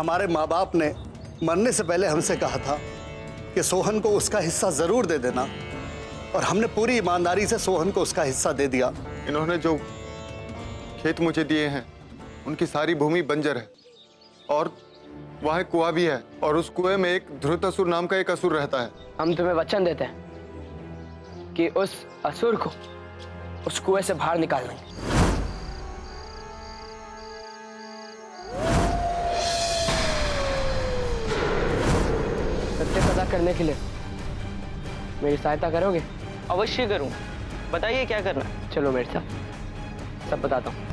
हमारे माँ बाप ने मरने से पहले हमसे कहा था कि सोहन को उसका हिस्सा जरूर दे देना, और हमने पूरी ईमानदारी से सोहन को उसका हिस्सा दे दिया। इन्होंने जो खेत मुझे दिए हैं उनकी सारी भूमि बंजर है, और वहाँ एक कुआं भी है, और उस कुएं में एक धृतासुर नाम का एक असुर रहता है। हम तुम्हें वचन देते हैं कि उस असुर को उस कुएं से बाहर निकाल देंगे। सत्य पता करने के लिए मेरी सहायता करोगे? अवश्य करूं। बताइए क्या करना है? चलो मेरे साथ, सब बताता हूँ।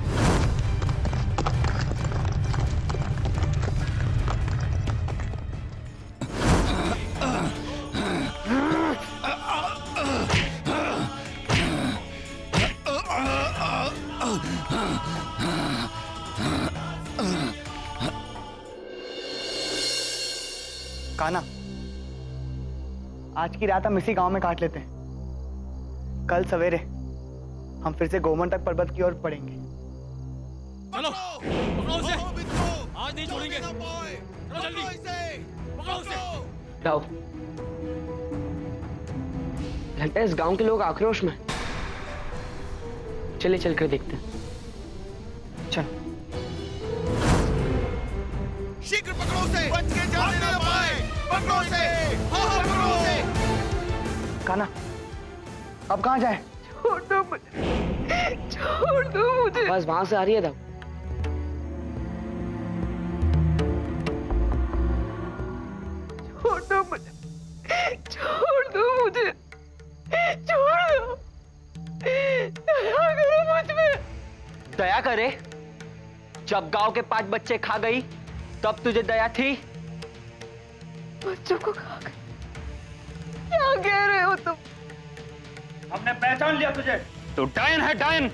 कान्हा, आज की रात हम इसी गांव में काट लेते हैं। कल सवेरे हम फिर से गोमंतक पर्वत की ओर बढ़ेंगे। चलो, पकड़ो उसे। आज नहीं छोड़ेंगे। चलो जल्दी, पकड़ो उसे। जाओ। लगता है इस गांव के लोग आक्रोश में। चलिए चलकर देखते हैं। चलो। शीघ्र पकड़ो उसे। बच के जाने ना पाए। पकड़ो उसे। हाँ, पकड़ो उसे। कान्हा, अब कहाँ जाए? छोड़ दो मुझे, छोड़ दो मुझे। बस वहां से आ रही है तब। छोड़ दो मुझे, छोड़ दो मुझे, छोड़ दो। दया करो मुझ पे। दया करे? जब गांव के 5 बच्चे खा गई तब तुझे दया थी? बच्चों को खा गई? क्या कह रहे हो तुम? हमने पहचान लिया तुझे। तू डायन है, डायन।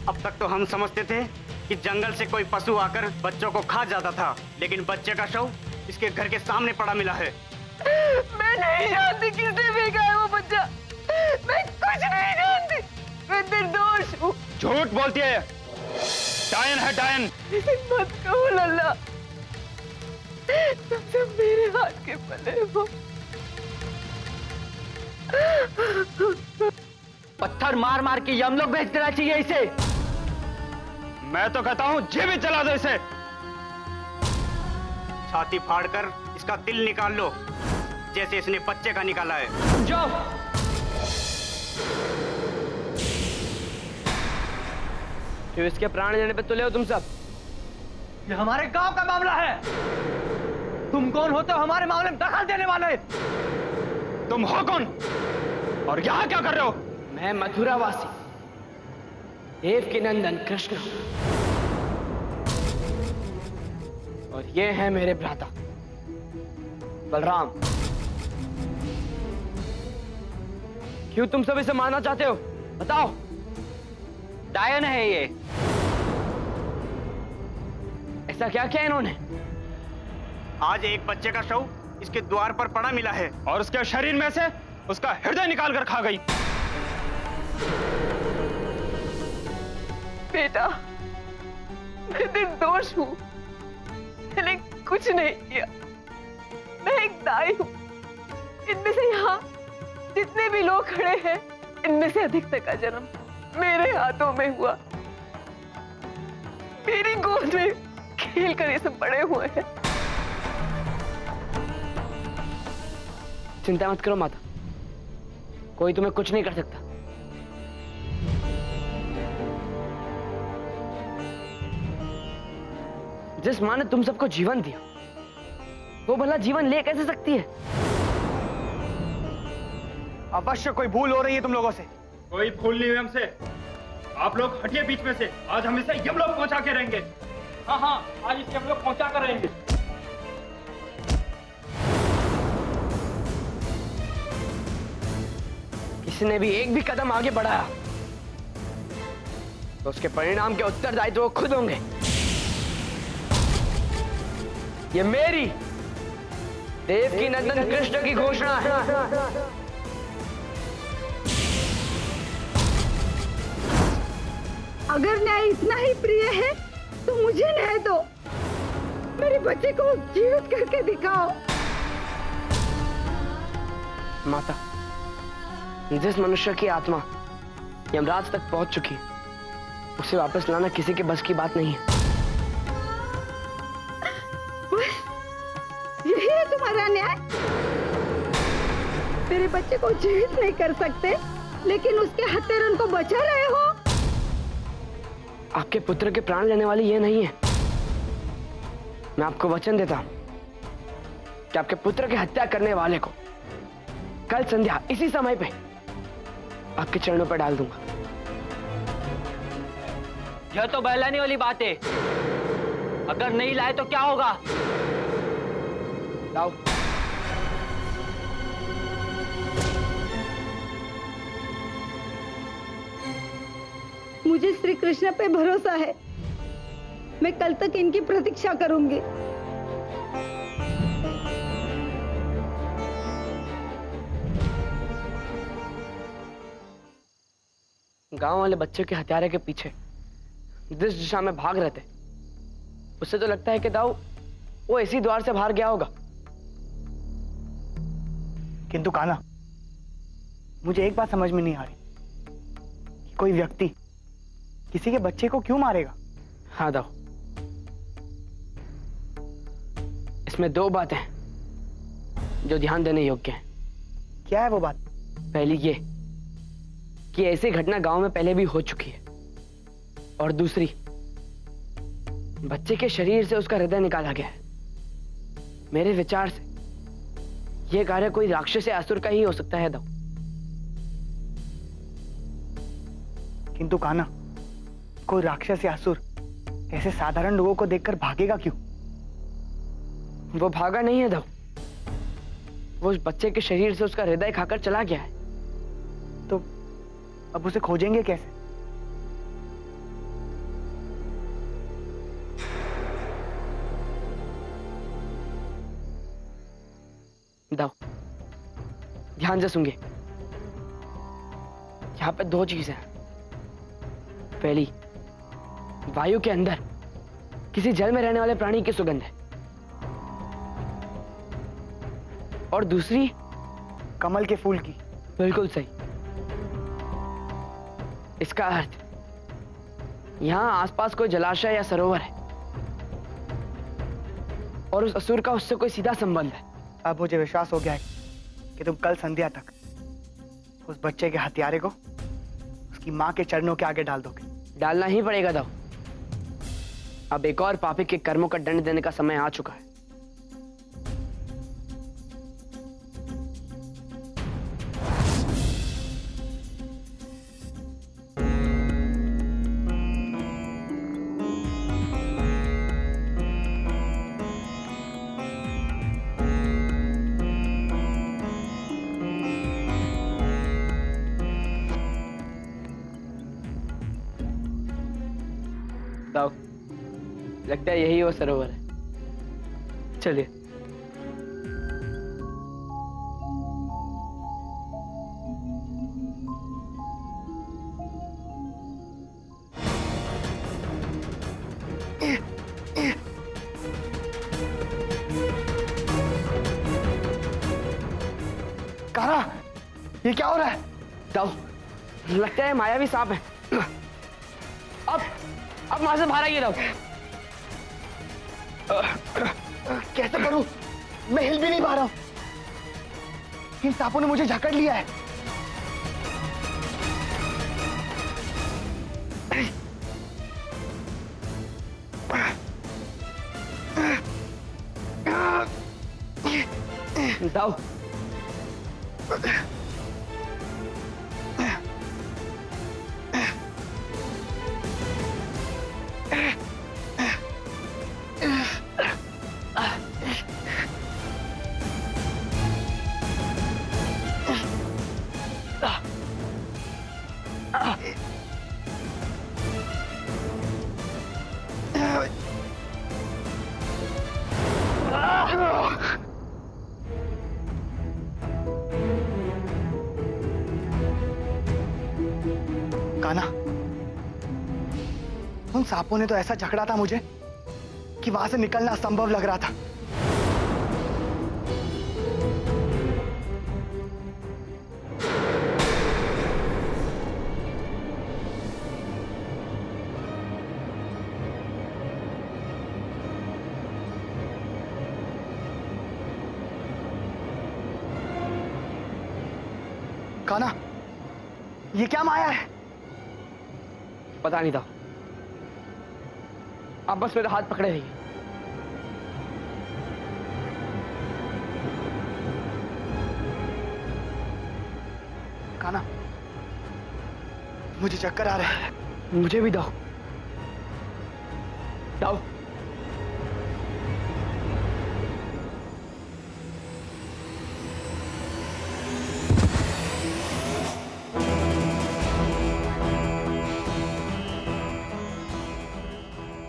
अब तक तो हम समझते थे कि जंगल से कोई पशु आकर बच्चों को खा जाता था, लेकिन बच्चे का शव इसके घर के सामने पड़ा मिला है। मैं नहीं जानती किसने फेंका है वो बच्चा। मैं कुछ नहीं जानती। मैं निर्दोष हूँ। झूठ बोलती है। डायन है, डायन। मत कहो लल्ला, तुम सब मेरे हाथ के पले हो। पत्थर मार मार के यमलोक भेज देना चाहिए इसे। मैं तो कहता हूं जीवित जला दो इसे। छाती फाड़कर इसका दिल निकाल लो, जैसे इसने बच्चे का निकाला है। जाओ। जो इसके प्राण लेने पे तुले हो तुम सब? ये हमारे गांव का मामला है। तुम कौन होते हो हमारे मामले में दखल देने वाले? तुम हो कौन और यहाँ क्या कर रहे हो? मैं मथुरावासी देवकी नंदन कृष्ण, और ये है मेरे भ्राता बलराम। क्यों तुम सब इसे मारना चाहते हो? बताओ। डायन है ये। ऐसा क्या किया इन्होंने? आज एक बच्चे का शव इसके द्वार पर पड़ा मिला है, और उसके शरीर में से उसका हृदय निकाल कर खा गई। बेटा, मैं निर्दोष हूँ। मैंने कुछ नहीं किया। मैं एक दाई हूँ। इनमें से यहाँ जितने भी लोग खड़े हैं, इनमें से अधिकतर का जन्म मेरे हाथों में हुआ। मेरी गोद में खेल कर ये सब बड़े हुए हैं। चिंता मत करो माता, कोई तुम्हें कुछ नहीं कर सकता। जिस माँ ने तुम सबको जीवन दिया, वो भला जीवन ले कैसे सकती है? अवश्य कोई भूल हो रही है तुम लोगों से। कोई भूल नहीं हुई हमसे। आप लोग हटिए बीच में से। आज हम इसे यमलोक पहुंचा के रहेंगे। हाँ हाँ, आज इसे यमलोक पहुंचा कर रहेंगे। किसी ने भी एक भी कदम आगे बढ़ाया तो उसके परिणाम के उत्तरदायित्व वो खुद होंगे। ये मेरी देवकी नंदन कृष्ण की घोषणा है। अगर न्याय इतना ही प्रिय है तो मुझे न्याय दो। मेरे बच्चे को जीवित करके दिखाओ। माता, जिस मनुष्य की आत्मा यमराज तक पहुंच चुकी है, उसे वापस लाना किसी के बस की बात नहीं है। बस यही है तुम्हारा न्याय? मेरे बच्चे को जीवित नहीं कर सकते, लेकिन उसके हत्यारे उनको बचा रहे हो। आपके पुत्र के प्राण लेने वाली ये नहीं है। मैं आपको वचन देता हूं कि आपके पुत्र की हत्या करने वाले को कल संध्या इसी समय पे आपके चरणों पर डाल दूंगा। यह तो बहलाने वाली बात है। अगर नहीं लाए तो क्या होगा? लाओ। मुझे श्री कृष्ण पे भरोसा है। मैं कल तक इनकी प्रतीक्षा करूंगी। गांव वाले बच्चे के हत्यारे के पीछे जिस दिशा में भाग रहे थे, उससे तो लगता है कि दाऊ वो इसी द्वार से बाहर गया होगा। किंतु कान्हा, मुझे एक बात समझ में नहीं आ रही कि कोई व्यक्ति किसी के बच्चे को क्यों मारेगा? हाँ दाऊ, इसमें दो बातें हैं जो ध्यान देने योग्य हैं। क्या है वो बात? पहली ये कि ऐसी घटना गांव में पहले भी हो चुकी है, और दूसरी, बच्चे के शरीर से उसका हृदय निकाला गया है। मेरे विचार से यह कार्य कोई राक्षस या असुर का ही हो सकता है दाऊ। किंतु कान्हा, कोई राक्षस या असुर ऐसे साधारण लोगों को देखकर भागेगा क्यों? वो भागा नहीं है दाऊ, वो उस बच्चे के शरीर से उसका हृदय खाकर चला गया है। तो अब उसे खोजेंगे कैसे? दाऊ, ध्यान से सुनिए। यहां पे दो चीजें हैं। पहली, वायु के अंदर किसी जल में रहने वाले प्राणी की सुगंध है, और दूसरी कमल के फूल की। बिल्कुल सही। इसका अर्थ यहां आसपास कोई जलाशय या सरोवर है, और उस असुर का उससे कोई सीधा संबंध है। अब मुझे विश्वास हो गया है कि तुम कल संध्या तक उस बच्चे के हत्यारे को उसकी मां के चरणों के आगे डाल दोगे। डालना ही पड़ेगा दाऊ। अब एक और पापी के कर्मों का दंड देने का समय आ चुका है। दाऊ, लगता है यही वो सरोवर है। चलिए। कान्हा, ये क्या हो रहा है? दाऊ, लगता है मायावी सांप है। अब वहां से बाहर आइए दाऊ। कैसे करूं? मैं हिल भी नहीं पा रहा हूं। इन सांपों ने मुझे जकड़ लिया है। दाऊ, कान्हा, उन सांपों ने तो ऐसा जकड़ा था मुझे कि वहां से निकलना असंभव लग रहा था। कान्हा, ये क्या माया है? पता नहीं था। आप बस मेरा हाथ पकड़े रहिए। कान्हा, मुझे चक्कर आ रहा है। मुझे भी दाओ। दाओ।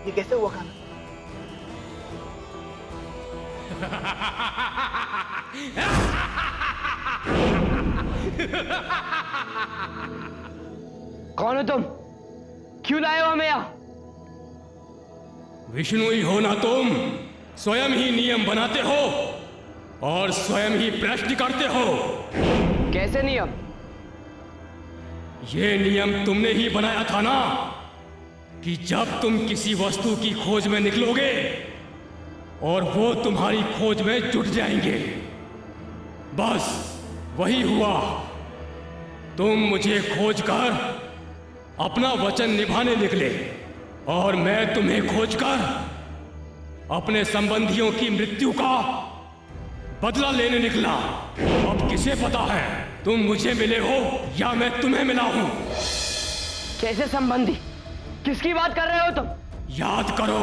ये कैसे हुआ कान्हा? कौन हो तुम? क्यों लाए हो हमें यहाँ? विष्णु ही हो ना तुम, स्वयं ही नियम बनाते हो और स्वयं ही भ्रष्ट करते हो। कैसे नियम? ये नियम तुमने ही बनाया था ना कि जब तुम किसी वस्तु की खोज में निकलोगे और वो तुम्हारी खोज में जुट जाएंगे, बस वही हुआ। तुम मुझे खोजकर अपना वचन निभाने निकले और मैं तुम्हें खोजकर अपने संबंधियों की मृत्यु का बदला लेने निकला। अब किसे पता है तुम मुझे मिले हो या मैं तुम्हें मिला हूं? कैसे संबंधी? किसकी बात कर रहे हो तुम? याद करो,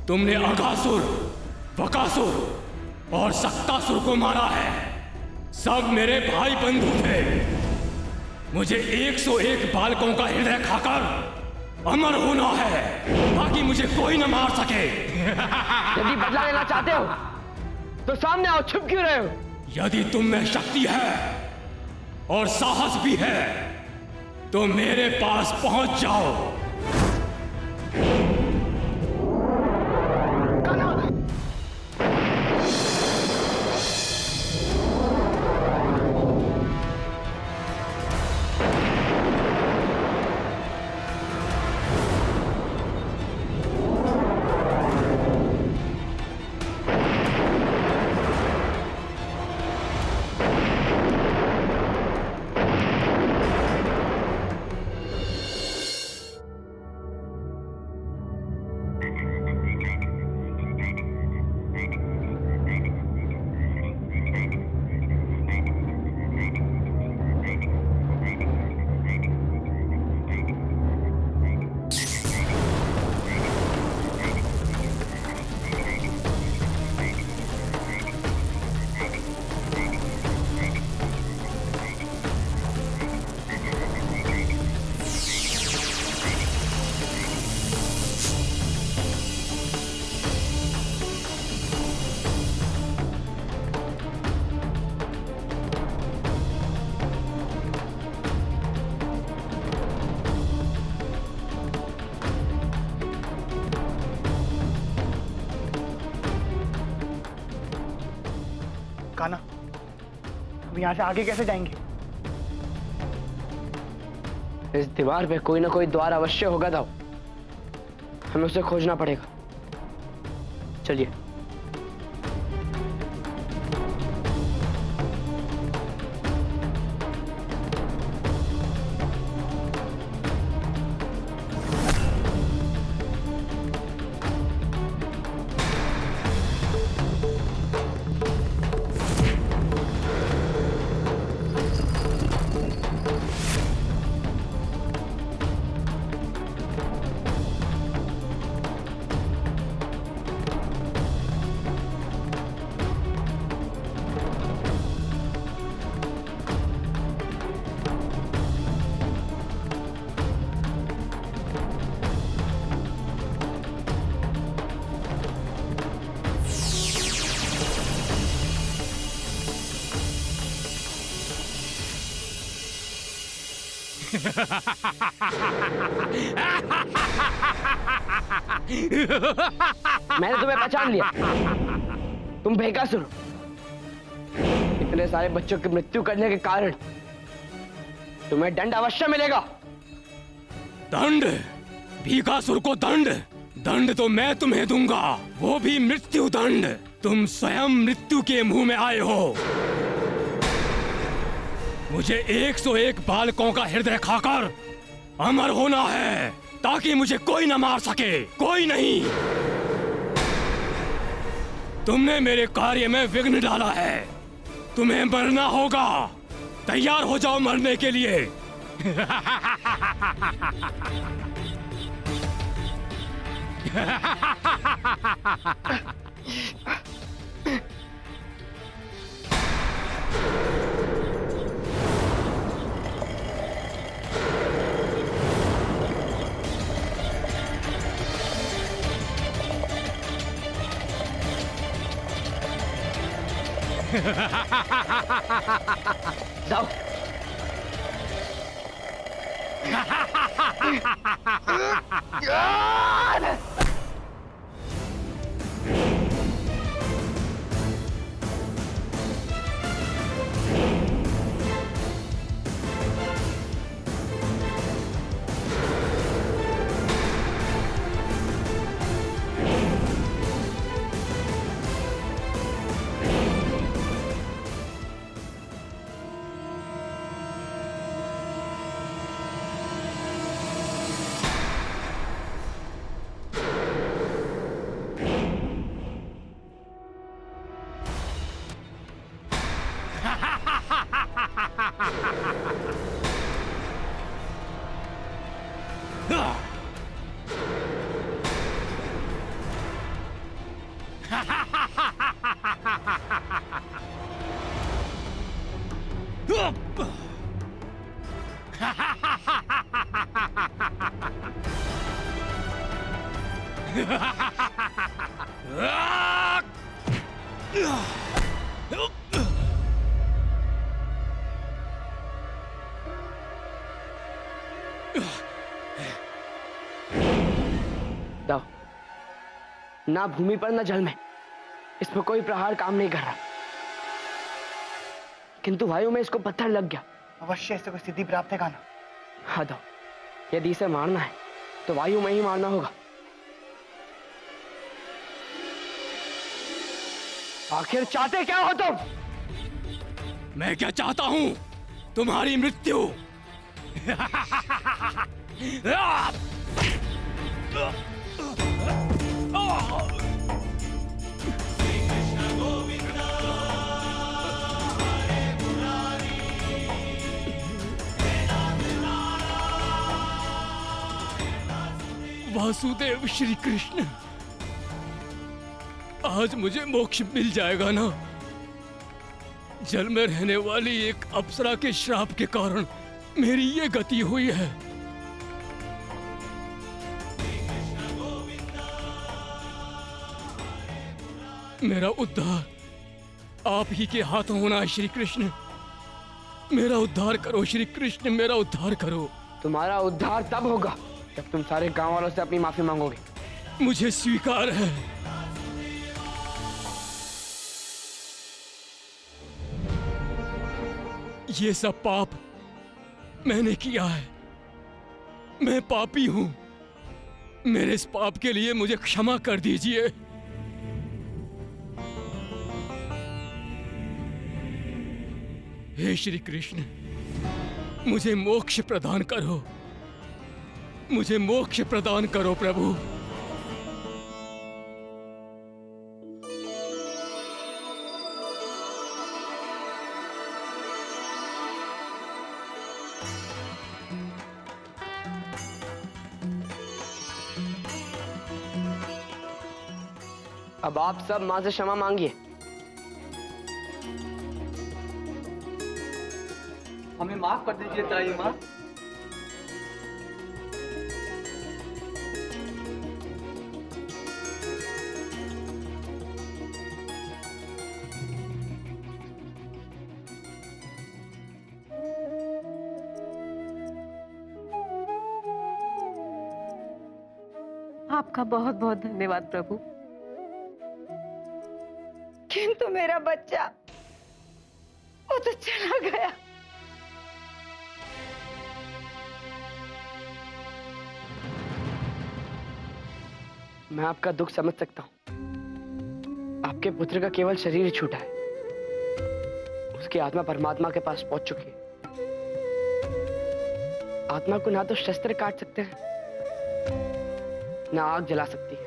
तुमने अघासुर, बकासुर और सक्तासुर को मारा है। सब मेरे भाई बंधु थे। मुझे 101 बालकों का हृदय खाकर अमर होना है ताकि मुझे कोई न मार सके। यदि बदला लेना चाहते हो तो सामने आओ, छुप क्यों रहे हो? यदि तुम में शक्ति है और साहस भी है तो मेरे पास पहुंच जाओ। कान्हा, अब यहाँ से आगे कैसे जाएंगे? इस दीवार पे कोई ना कोई द्वार अवश्य होगा दाओ। हमें उसे खोजना पड़ेगा। चलिए। मैंने तुम्हें पहचान लिया। तुम बेकासुर हो। इतने सारे बच्चों की मृत्यु करने के कारण तुम्हें दंड अवश्य मिलेगा। दंड? भीकासुर को दंड? दंड तो मैं तुम्हें दूंगा, वो भी मृत्यु दंड। तुम स्वयं मृत्यु के मुंह में आए हो। मुझे 101 बालकों का हृदय खाकर अमर होना है, ताकि मुझे कोई न मार सके, कोई नहीं। तुमने मेरे कार्य में विघ्न डाला है, तुम्हें मरना होगा। तैयार हो जाओ मरने के लिए। जाओ। जाओ। ना भूमि पर ना जल में इस पर कोई प्रहार काम नहीं कर रहा, किंतु वायु में इसको पत्थर लग गया। अवश्य इससे कोई सिद्धि प्राप्त है कान्हा। हाँ दो, यदि इसे मारना है तो वायु में ही मारना होगा। आखिर चाहते क्या हो तुम? मैं क्या चाहता हूं? तुम्हारी मृत्यु। वासुदेव श्री कृष्ण, आज मुझे मोक्ष मिल जाएगा ना? जल में रहने वाली एक अप्सरा के श्राप के कारण मेरी ये गति हुई है। मेरा उद्धार आप ही के हाथों होना है श्री कृष्ण। मेरा उद्धार करो श्री कृष्ण, मेरा उद्धार करो। तुम्हारा उद्धार तब होगा जब तुम सारे गांव वालों से अपनी माफी मांगोगे। मुझे स्वीकार है। ये सब पाप मैंने किया है। मैं पापी हूं। मेरे इस पाप के लिए मुझे क्षमा कर दीजिए। हे श्री कृष्ण, मुझे मोक्ष प्रदान करो। मुझे मोक्ष प्रदान करो प्रभु। अब आप सब मां से क्षमा मांगिए। हमें माफ कर दीजिए ताई माँ। आपका बहुत बहुत धन्यवाद प्रभु। किंतु मेरा बच्चा वो तो चला गया। मैं आपका दुख समझ सकता हूँ। आपके पुत्र का केवल शरीर ही छूटा है, उसकी आत्मा परमात्मा के पास पहुंच चुकी है। आत्मा को ना तो शस्त्र काट सकते हैं, ना आग जला सकती है,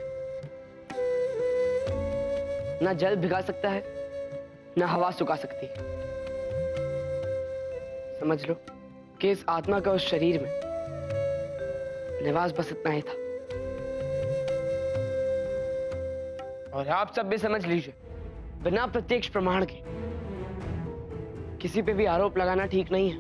ना जल भिगा सकता है, ना हवा सुखा सकती है। समझ लो कि इस आत्मा का उस शरीर में निवास बस इतना ही था। और आप सब भी समझ लीजिए, बिना प्रत्यक्ष प्रमाण के किसी पे भी आरोप लगाना ठीक नहीं है।